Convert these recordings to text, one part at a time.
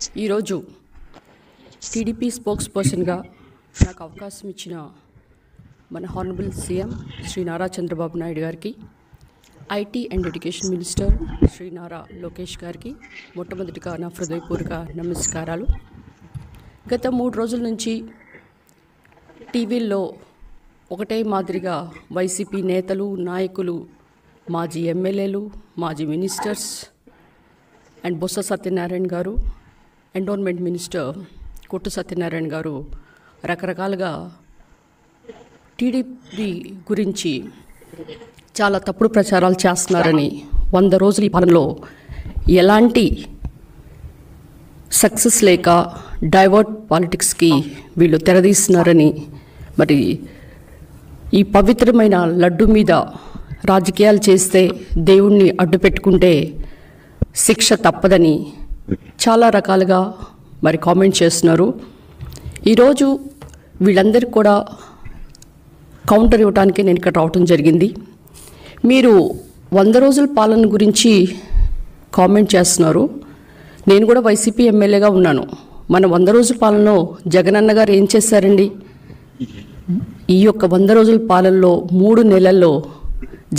ఈరోజు TDP spokes పర్సన్గా నాకు అవకాశం ఇచ్చిన మన హానరబుల్ సీఎం శ్రీ నారా చంద్రబాబు నాయుడు గారికి, IT and education minister Shri Nara Lokesh గారికి మొట్టమొదటిగా నా హృదయపూర్వక నమస్కారాలు. గత 3 రోజుల నుంచి టీవీల్లో ఒకటే మాదిరిగా వైసీపీ నేతలు, నాయకులు, మాజీ ఎమ్మెల్యేలు, మాజీ మినిస్టర్స్ అండ్ బొత్స సత్యనారాయణ గారు, ఎండోన్మెంట్ మినిస్టర్ కొట్టు సత్యనారాయణ గారు రకరకాలుగా టీడీపీ గురించి చాలా తప్పుడు ప్రచారాలు చేస్తున్నారని, 100 రోజుల ఈ పాలనలో ఎలాంటి సక్సెస్ లేక డైవర్ట్ పాలిటిక్స్కి వీళ్ళు తెరదీస్తున్నారని, మరి ఈ పవిత్రమైన లడ్డు మీద రాజకీయాలు చేస్తే దేవుణ్ణి అడ్డు పెట్టుకుంటే శిక్ష తప్పదని చాలా రకాలుగా మరి కామెంట్ చేస్తున్నారు. ఈరోజు వీళ్ళందరికీ కూడా కౌంటర్ ఇవ్వడానికి నేను ఇక్కడ రావటం జరిగింది. మీరు 100 రోజుల పాలన గురించి కామెంట్ చేస్తున్నారు. నేను కూడా వైసీపీ ఎమ్మెల్యేగా ఉన్నాను. మన 100 రోజుల పాలనలో జగనన్న గారు ఏం చేశారండి? ఈ యొక్క 100 రోజుల పాలనలో 3 నెలల్లో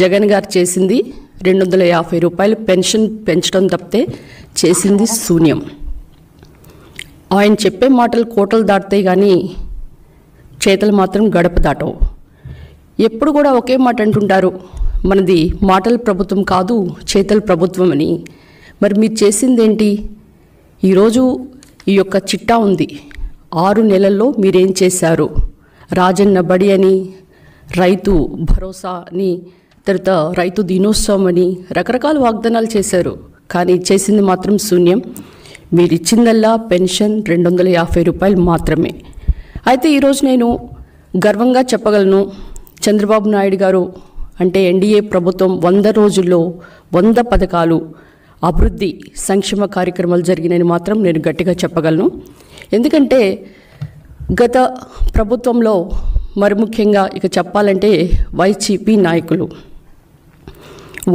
జగన్ గారు చేసింది 250 రూపాయలు పెన్షన్ పెంచడం తప్పితే చేసింది శూన్యం. ఆయన చెప్పే మాటలు కోటలు దాటుతాయి కానీ చేతలు మాత్రం గడప దాటవు. ఎప్పుడు కూడా ఒకే మాట అంటుంటారు, మనది మాటల ప్రభుత్వం కాదు చేతల ప్రభుత్వం అని. మరి మీరు చేసిందేంటి? ఈరోజు ఈ యొక్క చిట్టా ఉంది. 6 నెలల్లో మీరేం చేశారు? రాజన్న బడి అని, రైతు భరోసా అని, తర్వాత రైతు దినోత్సవం అని రకరకాల వాగ్దానాలు చేశారు. కానీ చేసింది మాత్రం శూన్యం. మీరు ఇచ్చిందల్లా పెన్షన్ 250 రూపాయలు మాత్రమే. అయితే ఈరోజు నేను గర్వంగా చెప్పగలను, చంద్రబాబు నాయుడు గారు అంటే ఎన్డీఏ ప్రభుత్వం 100 రోజుల్లో 100 పథకాలు, అభివృద్ధి, సంక్షేమ కార్యక్రమాలు జరిగినాయని మాత్రం నేను గట్టిగా చెప్పగలను. ఎందుకంటే గత ప్రభుత్వంలో మరి ముఖ్యంగా ఇక చెప్పాలంటే వైసీపీ నాయకులు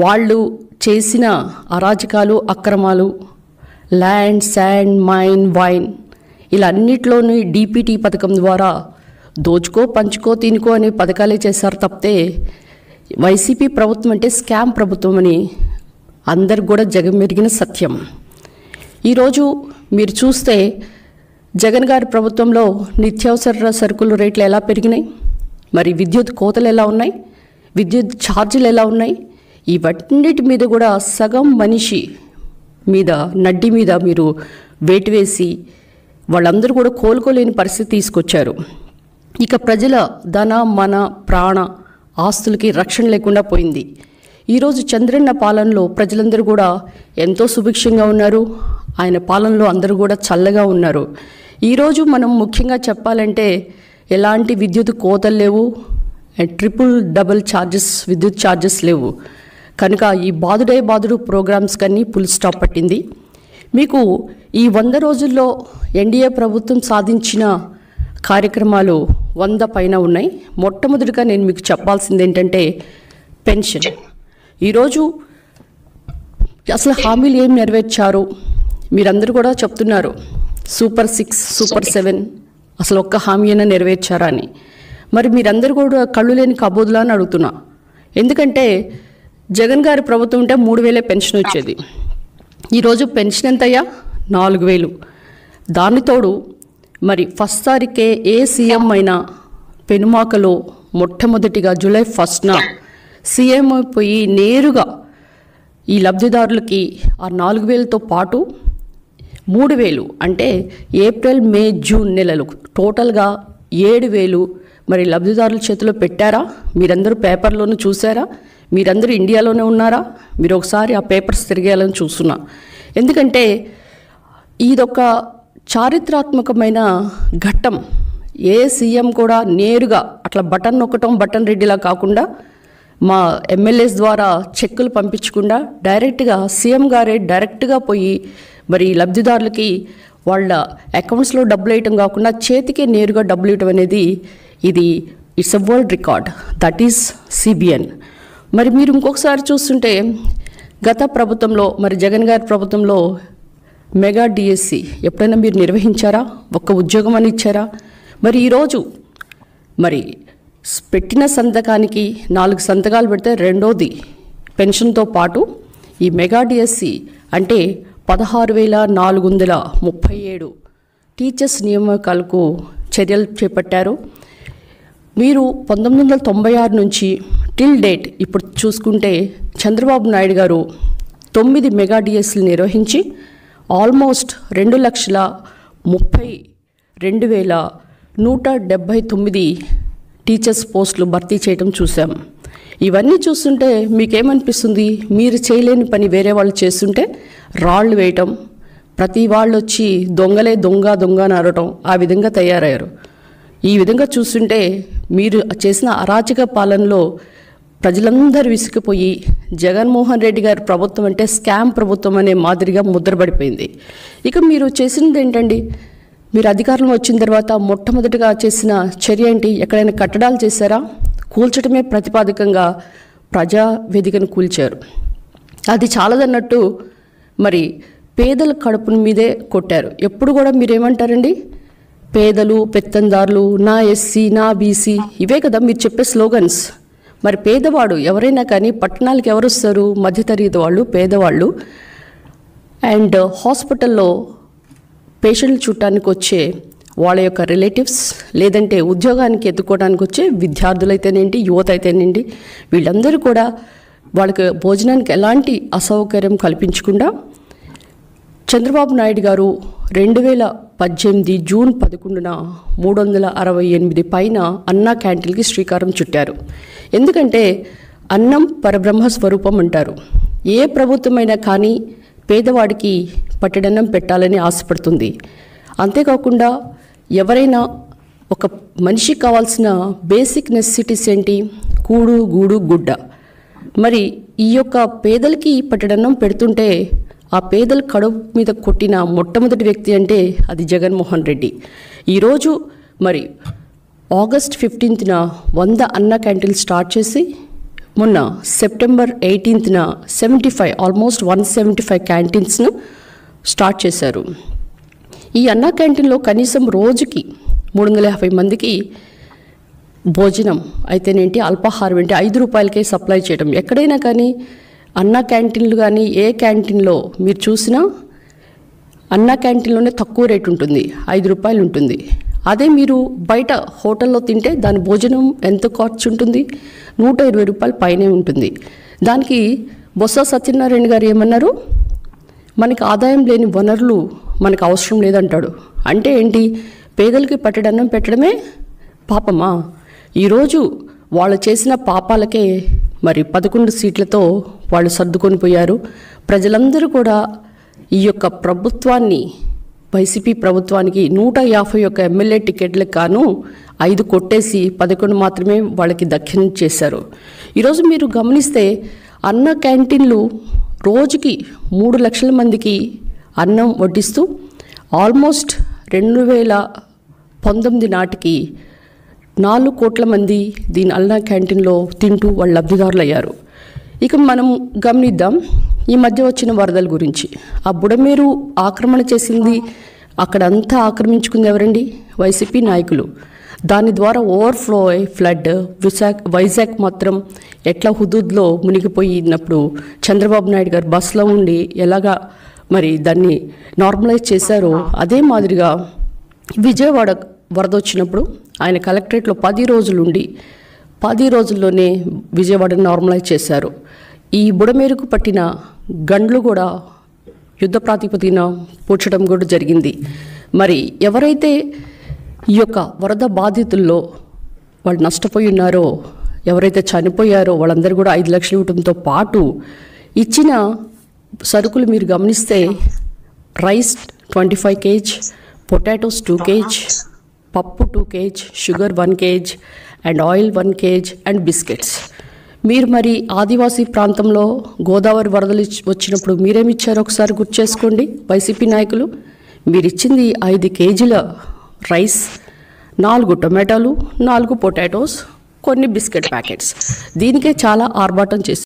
వాళ్ళు చేసిన అరాజకాలు, అక్రమాలు, ల్యాండ్, శాండ్, మైన్, వైన్ ఇలా అన్నిట్లోనూ డీపీటీ పథకం ద్వారా దోచుకో, పంచుకో, తినుకో అనే పథకాలే చేశారు తప్పితే వైసీపీ ప్రభుత్వం అంటే స్కామ్ ప్రభుత్వం అని అందరికి కూడా జగమెరిగిన సత్యం. ఈరోజు మీరు చూస్తే జగన్ గారి ప్రభుత్వంలో నిత్యావసర సరుకుల రేట్లు ఎలా పెరిగినాయి, మరి విద్యుత్ కోతలు ఎలా ఉన్నాయి, విద్యుత్ ఛార్జీలు ఎలా ఉన్నాయి, ఇవన్నిటి మీద కూడా సగం మనిషి మీద, నడ్డి మీద మీరు వేటు వేసి వాళ్ళందరూ కూడా కోలుకోలేని పరిస్థితి తీసుకొచ్చారు. ఇక ప్రజల ధన, మన, ప్రాణ, ఆస్తులకి రక్షణ లేకుండా పోయింది. ఈరోజు చంద్రన్న పాలనలో ప్రజలందరూ కూడా ఎంతో సుభిక్షంగా ఉన్నారు. ఆయన పాలనలో అందరూ కూడా చల్లగా ఉన్నారు. ఈరోజు మనం ముఖ్యంగా చెప్పాలంటే ఎలాంటి విద్యుత్ కోతలు లేవు, ట్రిపుల్ డబుల్ ఛార్జెస్ విద్యుత్ ఛార్జెస్ లేవు. కనుక ఈ బాదుడే బాదుడు ప్రోగ్రామ్స్ కన్నీ ఫుల్ స్టాప్ పట్టింది. మీకు ఈ 100 రోజుల్లో ఎన్డీఏ ప్రభుత్వం సాధించిన కార్యక్రమాలు 100 పైన ఉన్నాయి. మొట్టమొదటిగా నేను మీకు చెప్పాల్సింది ఏంటంటే పెన్షన్. ఈరోజు అసలు హామీలు ఏం నెరవేర్చారు? మీరందరూ కూడా చెప్తున్నారు సూపర్ 6, సూపర్ 7 అసలు ఒక్క హామీ అయినా నెరవేర్చారా అని. మరి మీరందరూ కూడా కళ్ళు లేని కబోదులా అని అడుగుతున్నా. ఎందుకంటే జగన్ గారి ప్రభుత్వం ఉంటే 3000 పెన్షన్ వచ్చేది. ఈరోజు పెన్షన్ ఎంతయ్యా? 4000. దానితోడు మరి ఫస్ట్ తారీఖే ఏ సీఎం అయినా పెనుమాకలో మొట్టమొదటిగా జూలై 1న సీఎం అయిపోయి నేరుగా ఈ లబ్ధిదారులకి ఆ 4000తో పాటు 3000 అంటే ఏప్రిల్, మే, జూన్ నెలలు టోటల్గా 7000 మరి లబ్ధిదారుల చేతిలో పెట్టారా? మీరందరూ పేపర్లోనూ చూసారా? మీరందరూ ఇండియాలోనే ఉన్నారా? మీరు ఒకసారి ఆ పేపర్స్ తిరిగేయాలని చూస్తున్నా. ఎందుకంటే ఇదొక చారిత్రాత్మకమైన ఘట్టం. ఏ సీఎం కూడా నేరుగా అట్లా బటన్ నొక్కటం, బటన్ రెడ్డిలా కాకుండా మా ఎమ్మెల్యేస్ ద్వారా చెక్కులు పంపించకుండా డైరెక్ట్గా సీఎం గారే డైరెక్ట్గా పోయి మరి లబ్ధిదారులకి వాళ్ళ అకౌంట్స్లో డబ్బులు వేయటం కాకుండా చేతికే నేరుగా డబ్బులు ఇవ్వటం అనేది ఇది it's a world record. That is CBN. మరి మీరు ఇంకొకసారి చూస్తుంటే గత ప్రభుత్వంలో మరి జగన్ గారి ప్రభుత్వంలో మెగా డిఎస్సి ఎప్పుడైనా మీరు నిర్వహించారా? ఒక్క ఉద్యోగం అని ఇచ్చారా? మరి ఈరోజు మరి పెట్టిన సంతకానికి 4 సంతకాలు పెడితే రెండోది పెన్షన్తో పాటు ఈ మెగా డిఎస్సి అంటే 16,437 టీచర్స్ నియామకాలకు చర్యలు చేపట్టారు. మీరు 1996 నుంచి టిల్ డేట్ ఇప్పుడు చూసుకుంటే చంద్రబాబు నాయుడు గారు 9 మెగా డిఎస్సీలు నిర్వహించి ఆల్మోస్ట్ 2,32,179 టీచర్స్ పోస్టులు భర్తీ చేయడం చూసాం. ఇవన్నీ చూస్తుంటే మీకేమనిపిస్తుంది? మీరు చేయలేని పని వేరే వాళ్ళు చేస్తుంటే రాళ్ళు వేయటం, ప్రతి వాళ్ళు వచ్చి దొంగలే దొంగ దొంగ అని అరవటం, ఆ విధంగా తయారయ్యారు. ఈ విధంగా చూస్తుంటే మీరు చేసిన అరాచక పాలనలో ప్రజలందరూ విసిగిపోయి జగన్మోహన్ రెడ్డి గారి ప్రభుత్వం అంటే స్కామ్ ప్రభుత్వం అనే మాదిరిగా ముద్రపడిపోయింది. ఇక మీరు చేసినది ఏంటండి? మీరు అధికారంలో వచ్చిన తర్వాత మొట్టమొదటిగా చేసిన చర్య ఏంటి? ఎక్కడైనా కట్టడాలు చేశారా? కూల్చడమే ప్రతిపాదికంగా ప్రజావేదికను కూల్చారు. అది చాలదన్నట్టు మరి పేదల కడుపుల మీదే కొట్టారు. ఎప్పుడు కూడా మీరేమంటారండి? పేదలు, పెత్తందారులు, నా ఎస్సీ, నా బీసీ, ఇవే కదా మీరు చెప్పే స్లోగన్స్. మరి పేదవాడు ఎవరైనా కానీ పట్టణాలకు ఎవరు వస్తారు? మధ్యతరగతి వాళ్ళు, పేదవాళ్ళు. అండ్ హాస్పిటల్లో పేషెంట్లు చూడటానికి వచ్చే వాళ్ళ యొక్క రిలేటివ్స్, లేదంటే ఉద్యోగానికి ఎత్తుకోవడానికి వచ్చే విద్యార్థులైతేనేంటి, యువత అయితేనేంటి, వీళ్ళందరూ కూడా వాళ్ళకి భోజనానికి ఎలాంటి అసౌకర్యం కల్పించకుండా చంద్రబాబు నాయుడు గారు 2018 జూన్ 11న 368 పైన అన్నా క్యాంటీన్కి శ్రీకారం చుట్టారు. ఎందుకంటే అన్నం పరబ్రహ్మ స్వరూపం అంటారు. ఏ ప్రభుత్వమైనా కానీ పేదవాడికి పట్టెడన్నం పెట్టాలని ఆశపడుతుంది. అంతేకాకుండా ఎవరైనా ఒక మనిషికి కావాల్సిన బేసిక్ నెసెసిటీస్ ఏంటి? కూడు, గూడు, గుడ్డ. మరి ఈ యొక్క పేదలకి పట్టెడన్నం పెడుతుంటే ఆ పేదల కడుపు మీద కొట్టిన మొట్టమొదటి వ్యక్తి అంటే అది జగన్మోహన్ రెడ్డి. ఈరోజు మరి ఆగస్ట్ 15న 100 అన్నా క్యాంటీన్లు స్టార్ట్ చేసి మొన్న సెప్టెంబర్ 18న 75 ఆల్మోస్ట్ 175 క్యాంటీన్స్ను స్టార్ట్ చేశారు. ఈ అన్నా క్యాంటీన్లో కనీసం రోజుకి 350 మందికి భోజనం అయితేనేంటి, అల్పాహారం ఏంటి 5 రూపాయలకే సప్లై చేయడం. ఎక్కడైనా కానీ అన్నా క్యాంటీన్లు కానీ ఏ క్యాంటీన్లో మీరు చూసినా అన్నా క్యాంటీన్లోనే తక్కువ రేటు ఉంటుంది, 5 రూపాయలు ఉంటుంది. అదే మీరు బయట హోటల్లో తింటే దాని భోజనం ఎంత ఖర్చు ఉంటుంది? 120 రూపాయలు పైనే ఉంటుంది. దానికి బొత్స సత్యనారాయణ గారు ఏమన్నారు? మనకి ఆదాయం లేని వనరులు మనకు అవసరం లేదంటాడు. అంటే ఏంటి? పేదలకి పట్టెడన్నం పెట్టడమే పాపమా? ఈరోజు వాళ్ళు చేసిన పాపాలకే మరి 11 సీట్లతో వాళ్ళు సర్దుకొని పోయారు. ప్రజలందరూ ఈ యొక్క ప్రభుత్వాన్ని, వైసీపీ ప్రభుత్వానికి 151 ఎమ్మెల్యే టికెట్లకు గాను 5 కొట్టేసి 11 మాత్రమే వాళ్ళకి దక్కిన చేశారు. ఈరోజు మీరు గమనిస్తే అన్న క్యాంటీన్లు రోజుకి 3 లక్షల మందికి అన్నం వడ్డిస్తూ ఆల్మోస్ట్ 2019 నాటికి 4 కోట్ల మంది దీని అన్నా క్యాంటీన్లో తింటూ వాళ్ళు లబ్ధిదారులు అయ్యారు. ఇక మనం గమనిద్దాం ఈ మధ్య వచ్చిన వరదల గురించి. ఆ బుడమేరు ఆక్రమణ చేసింది, అక్కడంతా ఆక్రమించుకుంది ఎవరండి? వైసీపీ నాయకులు. దాని ద్వారా ఓవర్ఫ్లో ఫ్లడ్ వైజాగ్ మాత్రం ఎట్లా హుదూద్లో మునిగిపోయినప్పుడు చంద్రబాబు నాయుడు గారు బస్సులో ఉండి ఎలాగా మరి దాన్ని నార్మలైజ్ చేశారో అదే మాదిరిగా విజయవాడ వరద వచ్చినప్పుడు ఆయన కలెక్టరేట్లో 10 రోజులు ఉండి 10 రోజుల్లోనే విజయవాడని నార్మలైజ్ చేశారు. ఈ బుడమేరుకు పట్టిన గండ్లు కూడా యుద్ధ ప్రాతిపదికన పూడ్చడం కూడా జరిగింది. మరి ఎవరైతే ఈ యొక్క వరద బాధితుల్లో వాళ్ళు నష్టపోయి ఉన్నారో, ఎవరైతే చనిపోయారో వాళ్ళందరూ కూడా 5 లక్షలు ఇవ్వడంతో పాటు ఇచ్చిన సరుకులు మీరు గమనిస్తే రైస్ 25 kg, పొటాటోస్ 2 kg, పప్పు 2 kg, sugar 1 kg and oil 1 kg and biscuits. మీరు మరి ఆదివాసీ ప్రాంతంలో గోదావరి వరదలు వచ్చినప్పుడు మీరేమిచ్చారో ఒకసారి గుర్తు చేసుకోండి. వైసీపీ నాయకులు మీరు ఇచ్చింది 5 కేజీల రైస్, 4 టొమాటోలు, 4 పొటాటోస్, కొన్ని బిస్కెట్ ప్యాకెట్స్. దీనికే చాలా ఆర్భాటం చేస్తారు.